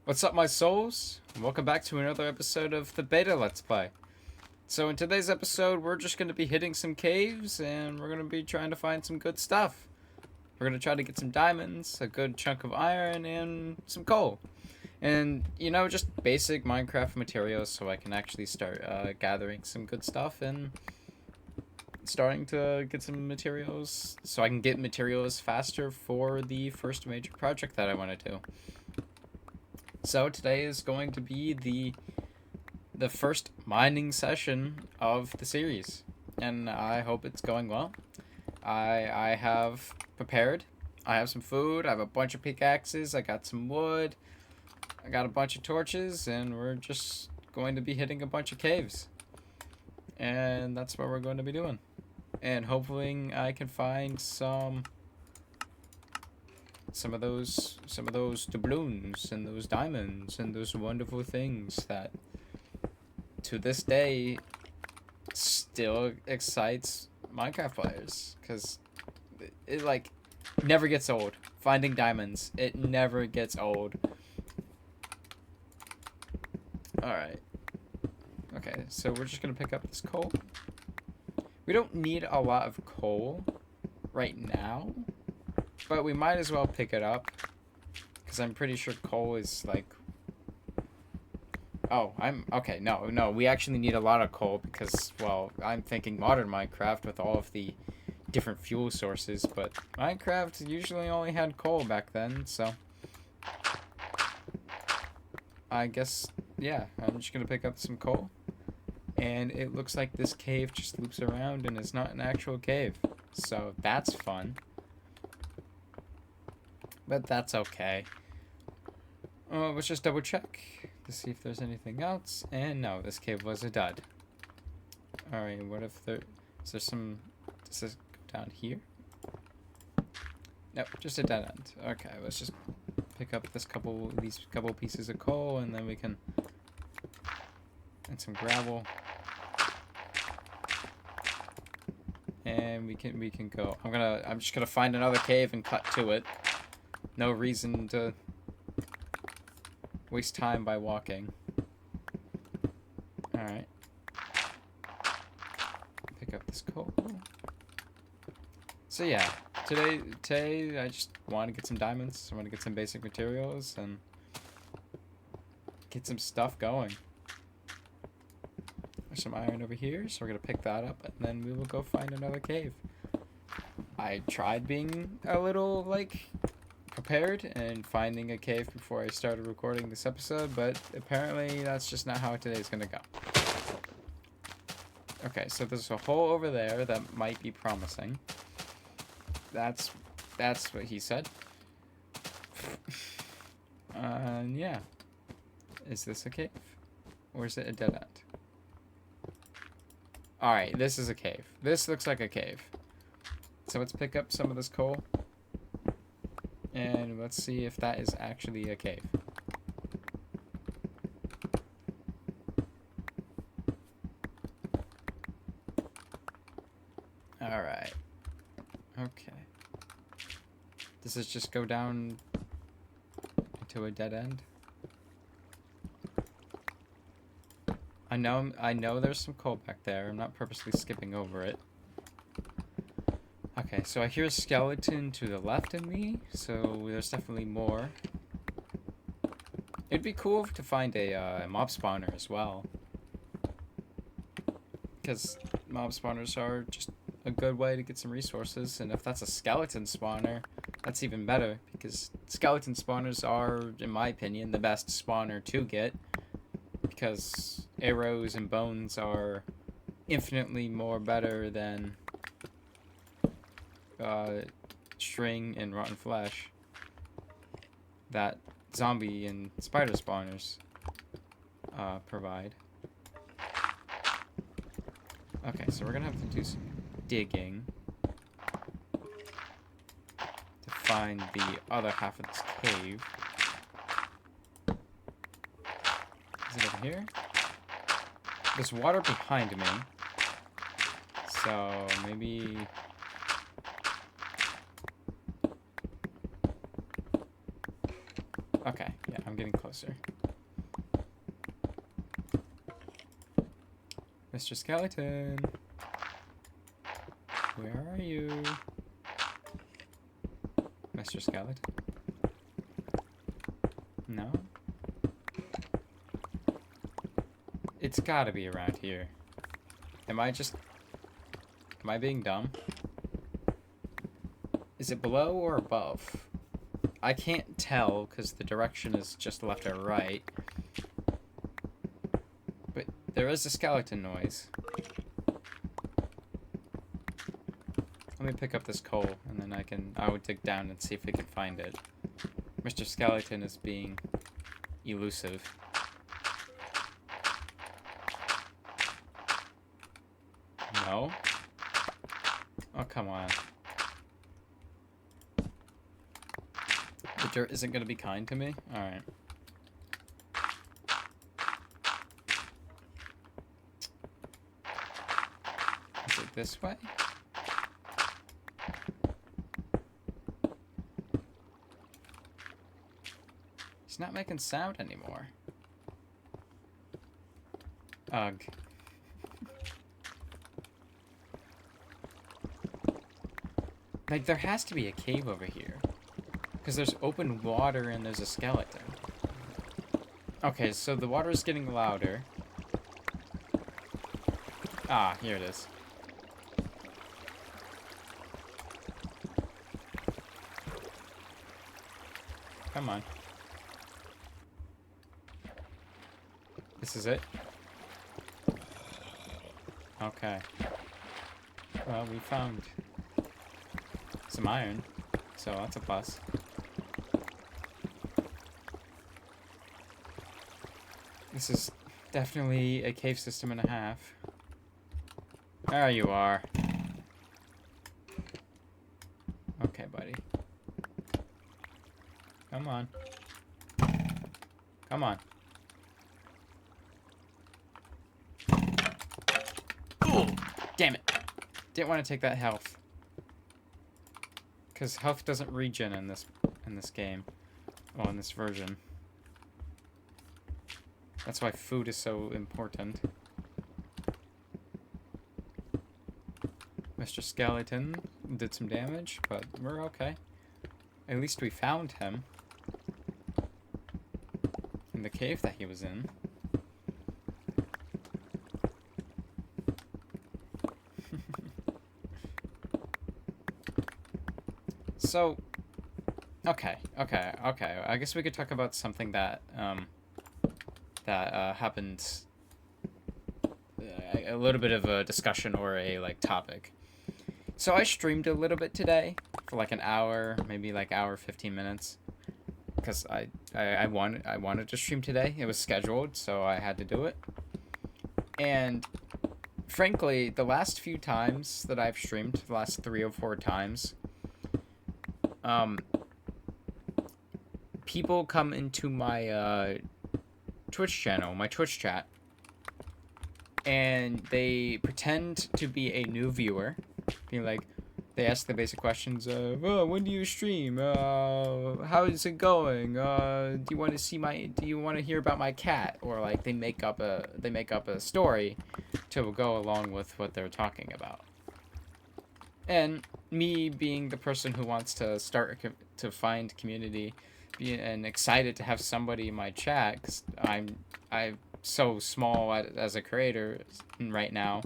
What's up, my souls? Welcome back to another episode of the Beta Let's Play. So in today's episode, we're just going to be hitting some caves, and we're going to be trying to find some good stuff. We're going to try to get some diamonds, a good chunk of iron, and some coal. And, you know, just basic Minecraft materials so I can actually start gathering some good stuff and starting to get some materials so I can get materials faster for the first major project that I want to do. So today is going to be the first mining session of the series, and I hope it's going well. I have prepared. I have some food. I have a bunch of pickaxes. I got some wood. I got a bunch of torches, and we're just going to be hitting a bunch of caves. And that's what we're going to be doing. And hopefully I can find some of those doubloons and those diamonds and those wonderful things that to this day still excites Minecraft players, because it like never gets old. Finding diamonds, it never gets old. Alright. Okay, so we're just gonna pick up this coal. We don't need a lot of coal right now, but we might as well pick it up, because I'm pretty sure coal is like... Oh, okay, no, we actually need a lot of coal because, well, I'm thinking modern Minecraft with all of the different fuel sources, but Minecraft usually only had coal back then, so... I guess, yeah, I'm just gonna pick up some coal. And it looks like this cave just loops around and it's not an actual cave. So that's fun. But that's okay. Let's just double check to see if there's anything else. And no, this cave was a dud. Alright, what if there... Is there some... Does this go down here? Nope, just a dead end. Okay, let's just pick up these couple pieces of coal, and then we can... And some gravel. And we can go. I'm just gonna find another cave and cut to it. No reason to waste time by walking. Alright. Pick up this coal. So yeah, today I just want to get some diamonds. I want to get some basic materials and get some stuff going. There's some iron over here, so we're gonna pick that up, and then we will go find another cave. I tried being a little, like, prepared and finding a cave before I started recording this episode, but apparently that's just not how today's gonna go. Okay, so there's a hole over there that might be promising. That's what he said. Yeah. Is this a cave? Or is it a dead end? Alright, this is a cave. This looks like a cave. So let's pick up some of this coal. And let's see if that is actually a cave. Alright. Okay. Does this just go down into a dead end? I know there's some coal back there. I'm not purposely skipping over it. Okay, so I hear a skeleton to the left of me, so there's definitely more. It'd be cool to find a mob spawner as well, because mob spawners are just a good way to get some resources, and if that's a skeleton spawner, that's even better, because skeleton spawners are, in my opinion, the best spawner to get, because arrows and bones are infinitely more better than string and rotten flesh that zombie and spider spawners provide. Okay, so we're gonna have to do some digging to find the other half of this cave. Is it over here? There's water behind me, so maybe... Okay, yeah, I'm getting closer. Mr. Skeleton. Where are you? Mr. Skeleton? No? It's gotta be around here. Am I being dumb? Is it below or above? I can't tell because the direction is just left or right. But there is a skeleton noise. Let me pick up this coal and then I would dig down and see if we can find it. Mr. Skeleton is being elusive. No? Oh, come on. The dirt isn't going to be kind to me? Alright. Is it this way? He's not making sound anymore. Ugh. Like, there has to be a cave over here. Because there's open water and there's a skeleton. Okay, so the water is getting louder. Ah, here it is. Come on. This is it? Okay. Well, we found some iron, so that's a plus. This is definitely a cave system and a half. There you are. Okay, buddy. Come on. Come on. Ooh, damn it. Didn't want to take that health. Because health doesn't regen in this game. Well, in this version. That's why food is so important. Mr. Skeleton did some damage, but we're okay. At least we found him. In the cave that he was in. So, okay. I guess we could talk about something that happened. A little bit of a discussion or a topic. So I streamed a little bit today for like an hour, maybe like hour 15 minutes, because I wanted to stream today. It was scheduled, so I had to do it. And frankly, the last few times that I've streamed, the last 3 or 4 times. People come into my Twitch channel, my Twitch chat, and they pretend to be a new viewer. Being like, they ask the basic questions of, oh, when do you stream? How is it going? Do you want to hear about my cat? Or like they make up a story to go along with what they're talking about. And me being the person who wants to to find community, and excited to have somebody in my chat, because I'm so small as a creator right now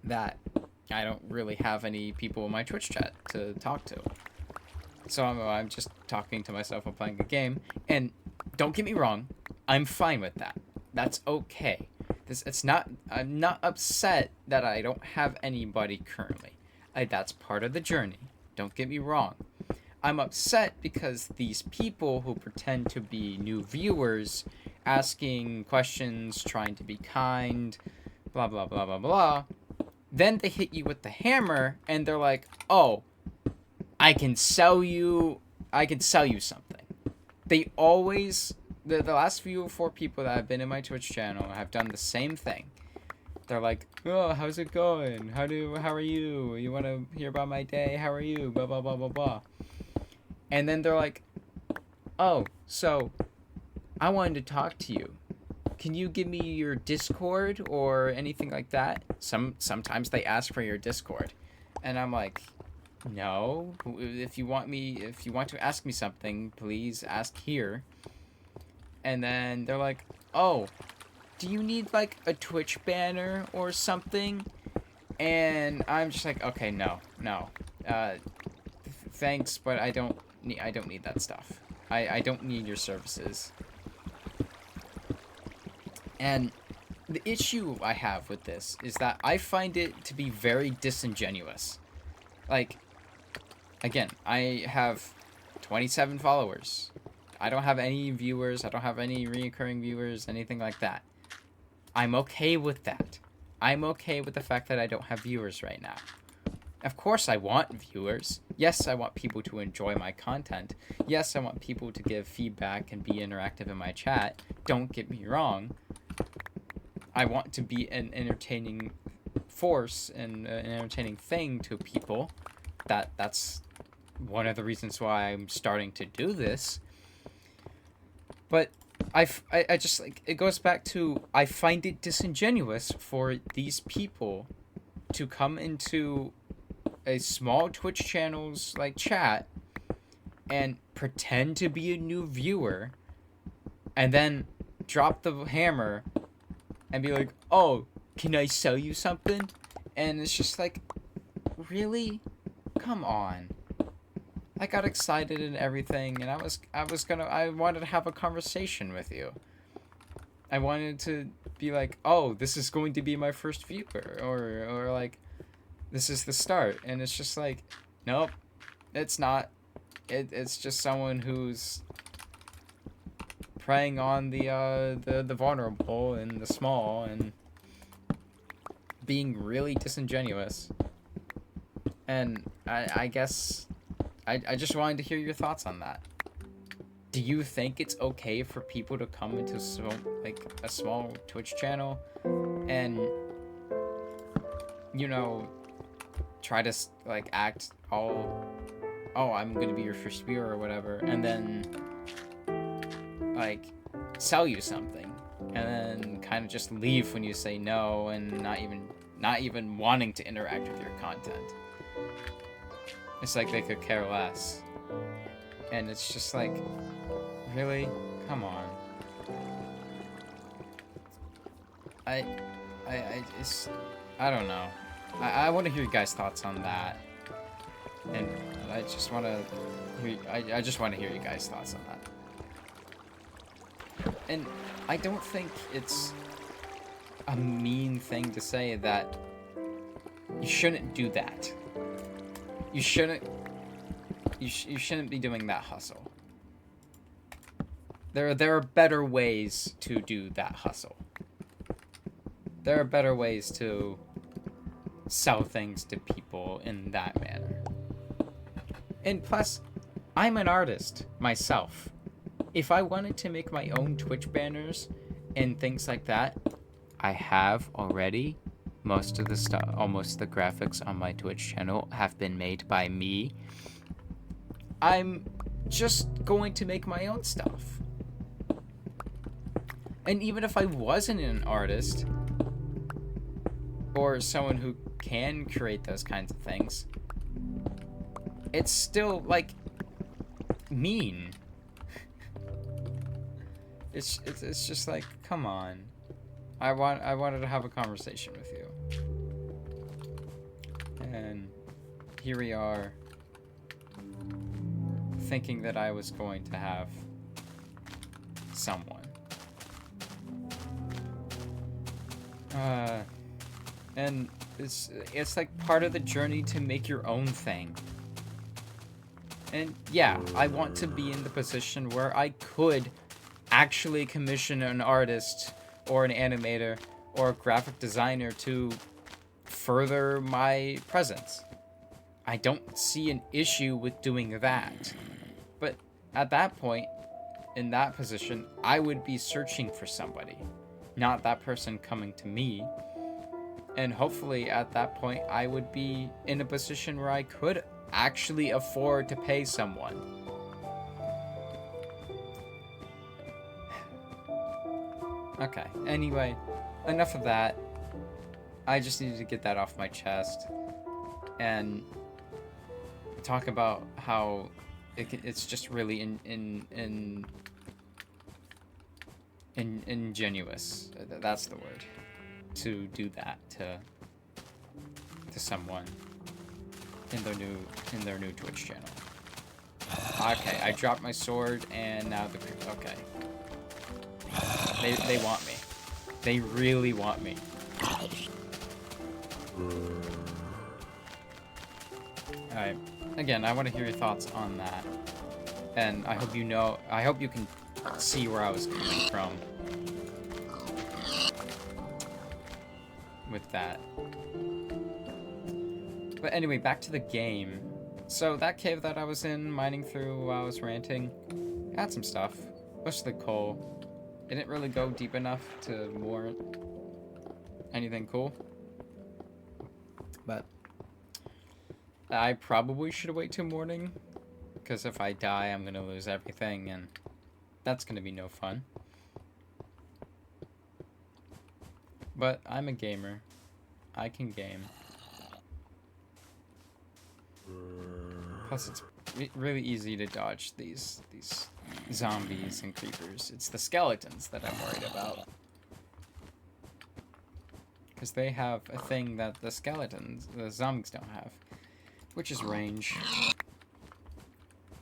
that I don't really have any people in my Twitch chat to talk to. So I'm just talking to myself and playing a game. And don't get me wrong, I'm fine with that. That's okay. I'm not upset that I don't have anybody currently. That's part of the journey. Don't get me wrong. I'm upset because these people who pretend to be new viewers, asking questions, trying to be kind, blah, blah, blah, blah, blah, then they hit you with the hammer and they're like, oh, I can sell you something. They always, the last few or 4 people that have been in my Twitch channel have done the same thing. They're like, oh, how's it going? How are you? You want to hear about my day? How are you? Blah, blah, blah, blah, blah. And then they're like, oh, so I wanted to talk to you. Can you give me your Discord or anything like that? Sometimes they ask for your Discord, and I'm like, no. If you want to ask me something, please ask here. And then they're like, oh, do you need like a Twitch banner or something? And I'm just like, okay, no. Thanks, but I don't need that stuff. I don't need your services. And the issue I have with this is that I find it to be very disingenuous. Like, again, I have 27 followers. I don't have any viewers. I don't have any recurring viewers, anything like that. I'm okay with that. I'm okay with the fact that I don't have viewers right now. Of course I want viewers. Yes, I want people to enjoy my content. Yes, I want people to give feedback and be interactive in my chat. Don't get me wrong. I want to be an entertaining force and an entertaining thing to people. That's one of the reasons why I'm starting to do this. But I just, like, it goes back to, I find it disingenuous for these people to come into a small Twitch channel's, like, chat and pretend to be a new viewer and then drop the hammer and be like, oh, can I sell you something? And it's just like, really? Come on. I got excited and everything, and I wanted to have a conversation with you. I wanted to be like, oh, this is going to be my first viewer, or like, this is the start. And it's just like, nope, it's not. It's just someone who's preying on the vulnerable and the small and being really disingenuous. And I guess I just wanted to hear your thoughts on that. Do you think it's okay for people to come into a small Twitch channel and, you know, try to like act all, oh, I'm gonna be your first viewer or whatever, and then like sell you something, and then kind of just leave when you say no, and not even wanting to interact with your content? It's like they could care less. And it's just like, really? Come on. I don't know. I want to hear you guys' thoughts on that. And I just want to hear you guys' thoughts on that. And I don't think it's a mean thing to say that you shouldn't do that. You shouldn't be doing that hustle. There are better ways to do that hustle. There are better ways to sell things to people in that manner. And plus, I'm an artist myself. If I wanted to make my own Twitch banners and things like that, I have already. Most of the stuff, almost the graphics on my Twitch channel have been made by me. I'm just going to make my own stuff. And even if I wasn't an artist or someone who can create those kinds of things, it's still like mean. It's just like, come on. I wanted to have a conversation with you. And here we are, thinking that I was going to have someone. And it's like part of the journey to make your own thing. And yeah, I want to be in the position where I could actually commission an artist or an animator or a graphic designer to further my presence. I don't see an issue with doing that. But at that point, in that position, I would be searching for somebody, not that person coming to me. And hopefully at that point, I would be in a position where I could actually afford to pay someone. Okay, anyway, enough of that. I just needed to get that off my chest and talk about how it's just really ingenuous. That's the word. To do that to someone in their new Twitch channel. Okay, I dropped my sword and now okay. They want me. They really want me. Alright. Again, I want to hear your thoughts on that. And I hope you can see where I was coming from with that. But anyway, back to the game. So that cave that I was in, mining through while I was ranting, had some stuff. Mostly coal. Didn't really go deep enough to warrant anything cool. But I probably should wait till morning, because if I die, I'm gonna lose everything, and that's gonna be no fun. But I'm a gamer. I can game. Plus, it's really easy to dodge these zombies and creepers. It's the skeletons that I'm worried about. Because they have a thing that the zombies don't have. Which is range.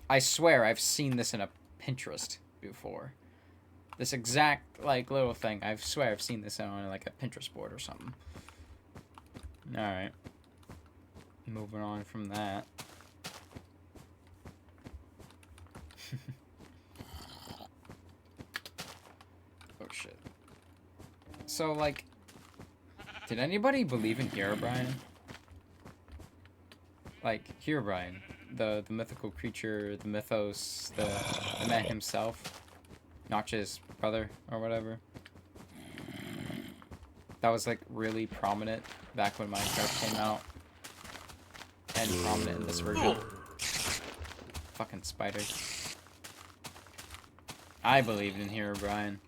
I swear I've seen this in a Pinterest before. This exact, like, little thing. I swear I've seen this on, like, a Pinterest board or something. Alright. Moving on from that. Oh, shit. So, like, did anybody believe in Herobrine? Like, Herobrine, the mythical creature, the mythos, the man himself, Notch's brother, or whatever. That was, like, really prominent back when Minecraft came out. And prominent in this version. Fucking spider. I believed in Herobrine.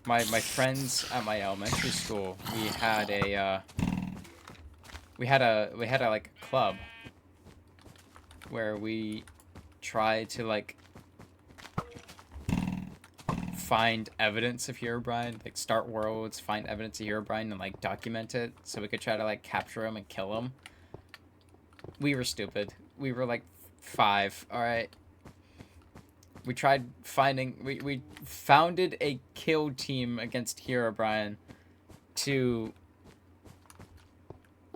My friends at my elementary school, we had a like club where we tried to like find evidence of Herobrine, like start worlds, find evidence of Herobrine and like document it so we could try to like capture him and kill him. We were stupid. We were like 5, alright? We tried finding... We founded a kill team against Herobrine to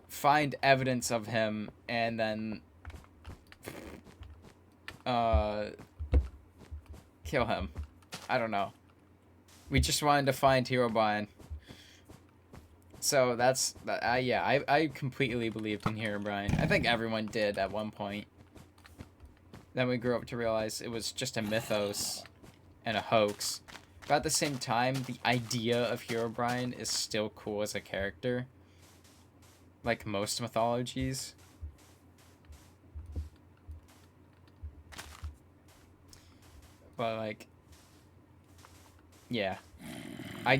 find evidence of him and then kill him. I don't know. We just wanted to find Herobrine. So that's... yeah, I completely believed in Herobrine. I think everyone did at one point. Then we grew up to realize it was just a mythos and a hoax. But at the same time, the idea of Herobrine is still cool as a character. Like most mythologies. But like... yeah. I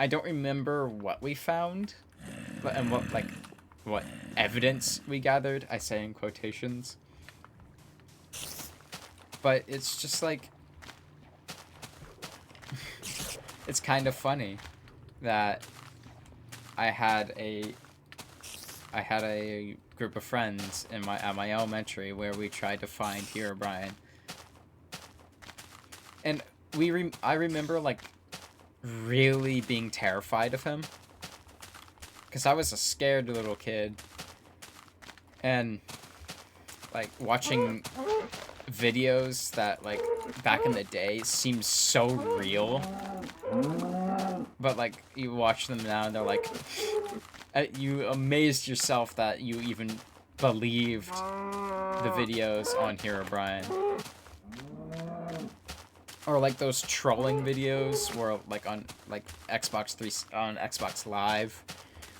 don't remember what we found. And what evidence we gathered. I say in quotations. But it's just like... it's kind of funny that I had a group of friends at my elementary where we tried to find Herobrine. And I remember like really being terrified of him. Because I was a scared little kid. And like watching videos that like back in the day seemed so real, but like you watch them now and they're like you amazed yourself that you even believed the videos on Herobrine. Or like those trolling videos where like on like Xbox Live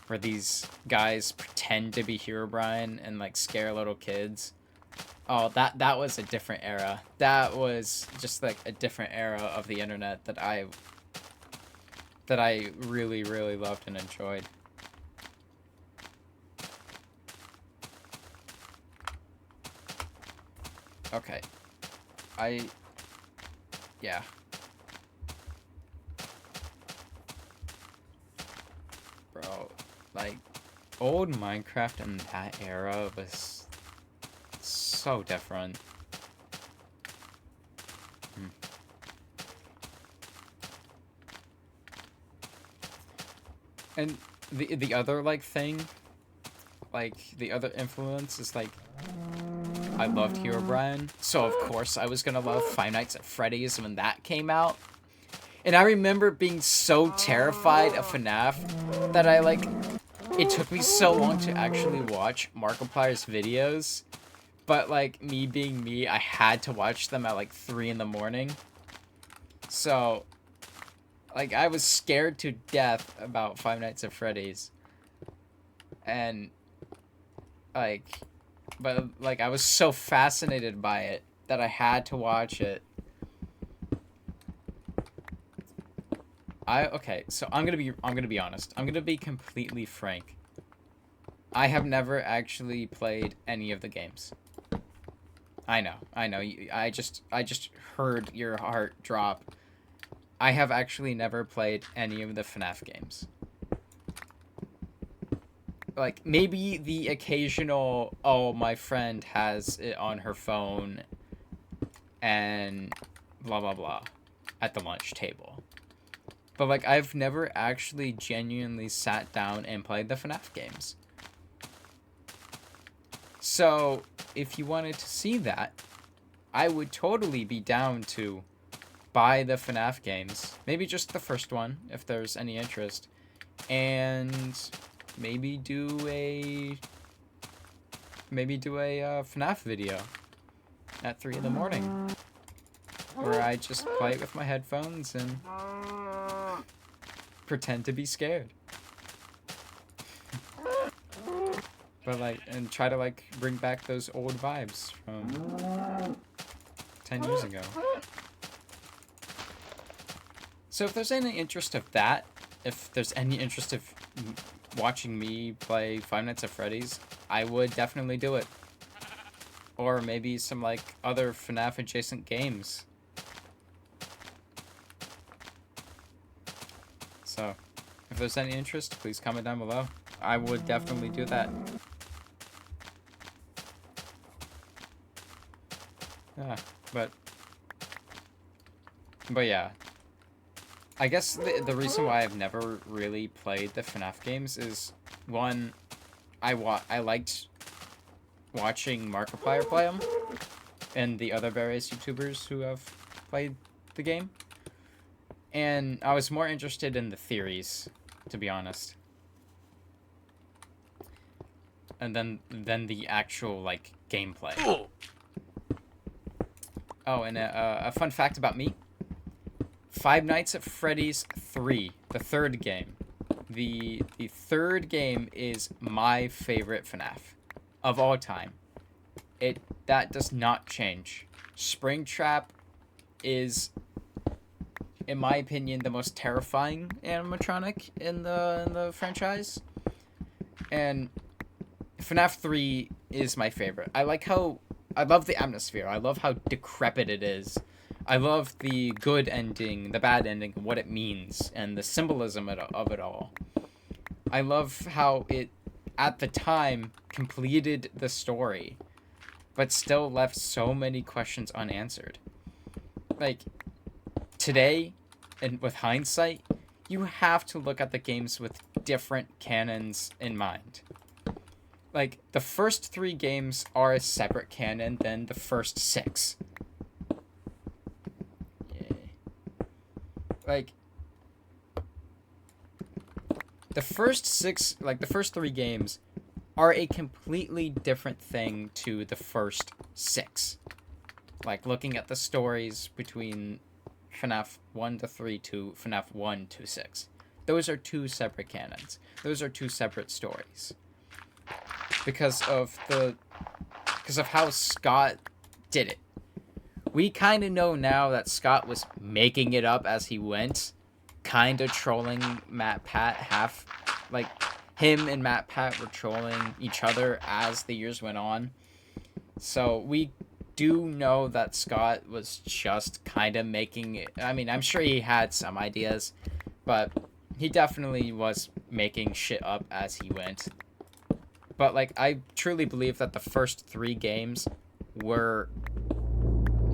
where these guys pretend to be Herobrine and like scare little kids. Oh, that was a different era. That was just like a different era of the internet that I that I really, really loved and enjoyed. Okay. Yeah. Bro, like, old Minecraft in that era was so different. And the other, like, thing, like, the other influence is, like, I loved Herobrine, so of course I was gonna love Five Nights at Freddy's when that came out. And I remember being so terrified of FNAF that I, like, it took me so long to actually watch Markiplier's videos. But, like, me being me, I had to watch them at, like, 3 in the morning. So, like, I was scared to death about Five Nights at Freddy's. And, like, but, like, I was so fascinated by it that I had to watch it. Okay, so I'm gonna be honest. I'm gonna be completely frank. I have never actually played any of the games. I know. I just heard your heart drop. I have actually never played any of the FNAF games. Like, maybe the occasional, oh, my friend has it on her phone and blah, blah, blah at the lunch table. But, like, I've never actually genuinely sat down and played the FNAF games. So, if you wanted to see that, I would totally be down to buy the FNAF games. Maybe just the first one, if there's any interest. And maybe do a FNAF video at 3 in the morning. Where I just play it with my headphones and pretend to be scared. But, like, and try to, like, bring back those old vibes from 10 years ago. So if there's any interest of that, if there's any interest of watching me play Five Nights at Freddy's, I would definitely do it. Or maybe some, like, other FNAF adjacent games. So, if there's any interest, please comment down below. I would definitely do that. Yeah, but yeah. I guess the reason why I've never really played the FNAF games is, one, I liked watching Markiplier play them, and the other various YouTubers who have played the game. And I was more interested in the theories, to be honest. And then the actual, like, gameplay. Oh, and a fun fact about me. Five Nights at Freddy's 3, the third game. The third game is my favorite FNAF of all time. That does not change. Springtrap is, in my opinion, the most terrifying animatronic in the franchise. And FNAF 3 is my favorite. I love the atmosphere. I love how decrepit it is. I love the good ending, the bad ending, what it means, and the symbolism of it all. I love how it, at the time, completed the story, but still left so many questions unanswered. Like, today, and with hindsight, you have to look at the games with different canons in mind. Like, the first 3 games are a separate canon than the first 6. Like, the first 6, like, the first 3 games are a completely different thing to the first 6. Like, looking at the stories between FNAF 1 to 3 to FNAF 1 to 6. Those are 2 separate canons. Those are 2 separate stories. Because of how Scott did it. We kind of know now that Scott was making it up as he went, kind of trolling Matt Pat, half like him and Matt Pat were trolling each other as the years went on. So we do know that Scott was just kind of making it. I mean, I'm sure he had some ideas, but he definitely was making shit up as he went. But like, I truly believe that the first 3 games were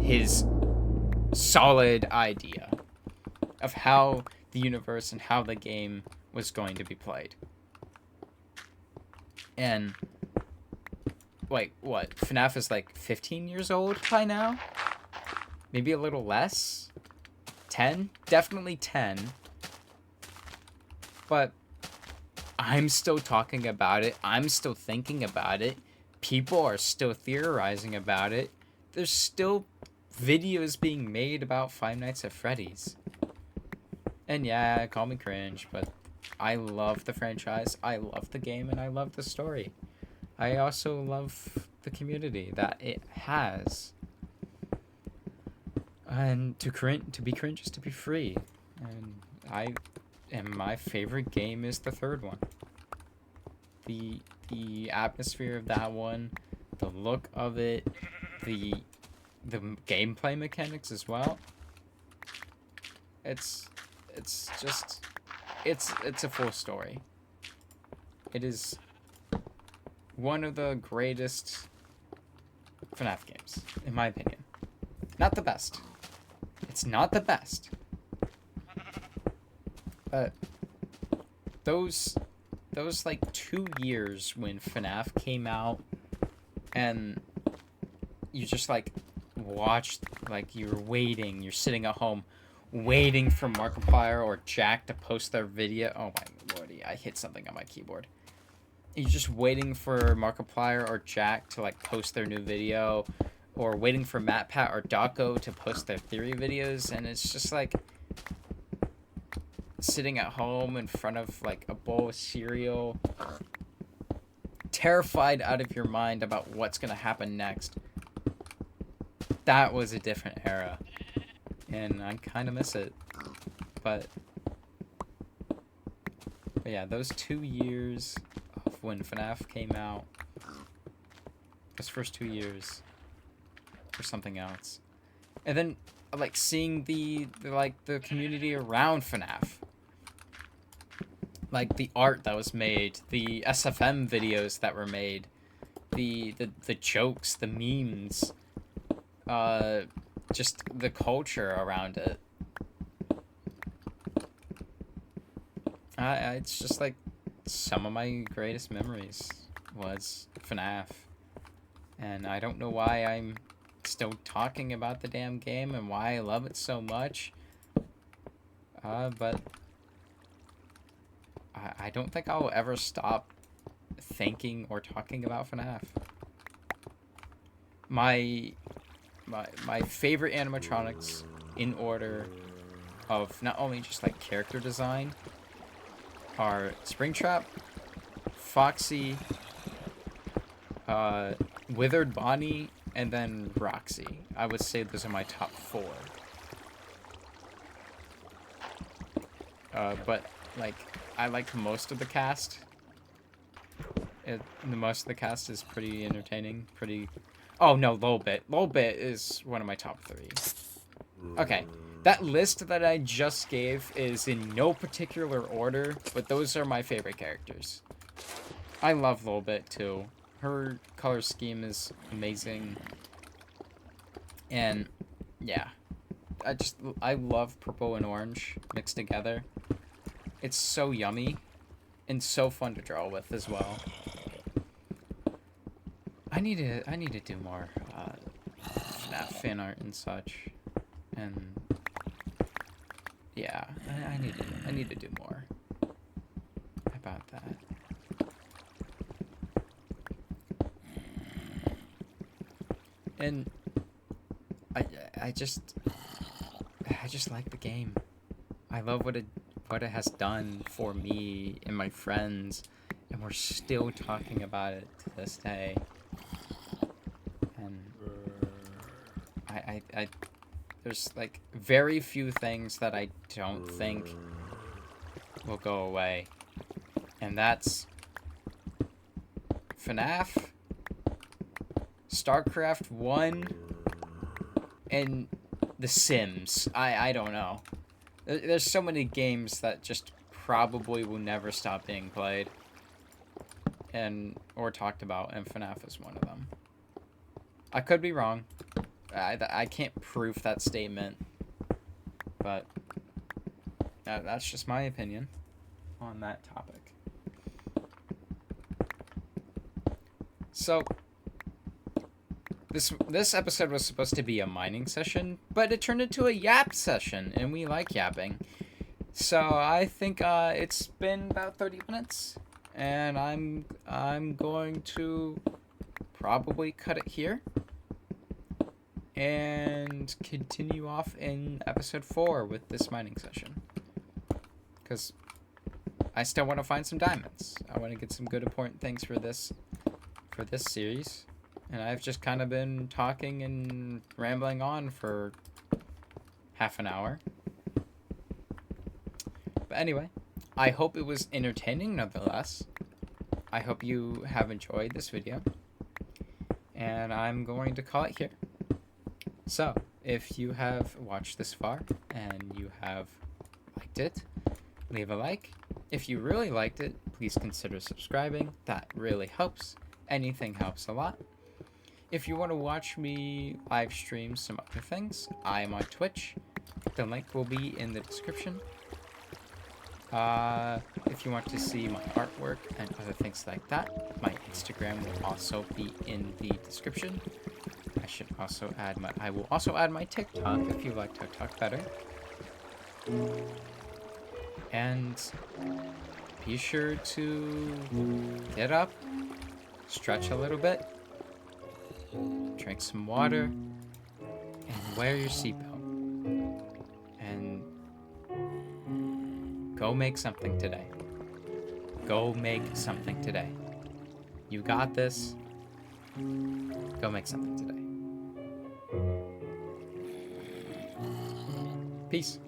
his solid idea of how the universe and how the game was going to be played. And wait, what? FNAF is like 15 years old by now? Maybe a little less? 10? Definitely 10. But I'm still talking about it. I'm still thinking about it. People are still theorizing about it. There's still videos being made about Five Nights at Freddy's. And yeah, call me cringe, but I love the franchise, I love the game, and I love the story. I also love the community that it has. And to be cringe is to be free. And my favorite game is the 3rd one. The atmosphere of that one, the look of it, the gameplay mechanics as well. It's a full story. It is one of the greatest FNAF games, in my opinion. Not the best. It's not the best. But those like 2 years when FNAF came out, and you just like watched, like you're waiting, you're sitting at home waiting for Markiplier or Jack to post their video. Oh my lordy, I hit something on my keyboard. You're just waiting for Markiplier or Jack to like post their new video, or waiting for Matt Pat or Daco to post their theory videos, and it's just like sitting at home in front of like a bowl of cereal, terrified out of your mind about what's gonna happen next. That was a different era, and I kind of miss it. But yeah, those 2 years of when FNAF came out, those first 2 years were something else. And then like seeing the community around FNAF, like the art that was made, the SFM videos that were made, the jokes, the memes, just the culture around it. It's just like some of my greatest memories was FNAF, and I don't know why I'm still talking about the damn game and why I love it so much. But I don't think I'll ever stop thinking or talking about FNAF. My favorite animatronics in order of not only just like character design are Springtrap, Foxy, Withered Bonnie, and then Roxy. I would say those are my top 4. But like, I like most of the cast. Most of the cast is pretty entertaining. Oh no, Lolbit. Lolbit is one of my top 3. Okay, that list that I just gave is in no particular order, but those are my favorite characters. I love Lolbit too. Her color scheme is amazing. And yeah, I love purple and orange mixed together. It's so yummy and so fun to draw with as well. I need to do more FNAF fan art and such, and yeah, I need to do more about that. And I just like the game. I love what it has done for me and my friends, and we're still talking about it to this day. And There's like very few things that I don't think will go away. And that's FNAF, StarCraft 1, and The Sims. I don't know. There's so many games that just probably will never stop being played or talked about, and FNAF is one of them. I could be wrong. I can't prove that statement, but that's just my opinion on that topic. So this episode was supposed to be a mining session, but it turned into a yap session, and we like yapping. So I think it's been about 30 minutes, and I'm going to probably cut it here and continue off in episode 4 with this mining session, because I still want to find some diamonds. I want to get some good important things for this series, and I've just kind of been talking and rambling on for half an hour. But anyway, I hope it was entertaining nonetheless. I hope you have enjoyed this video, and I'm going to call it here. So, if you have watched this far and you have liked it, leave a like. If you really liked it, please consider subscribing. That really helps. Anything helps a lot. If you want to watch me live stream some other things, I am on Twitch. The link will be in the description. If you want to see my artwork and other things like that, my Instagram will also be in the description. I will also add my TikTok if you like TikTok better. And be sure to get up, stretch a little bit, drink some water, and wear your seatbelt. And go make something today. Go make something today. You got this. Go make something today. Peace.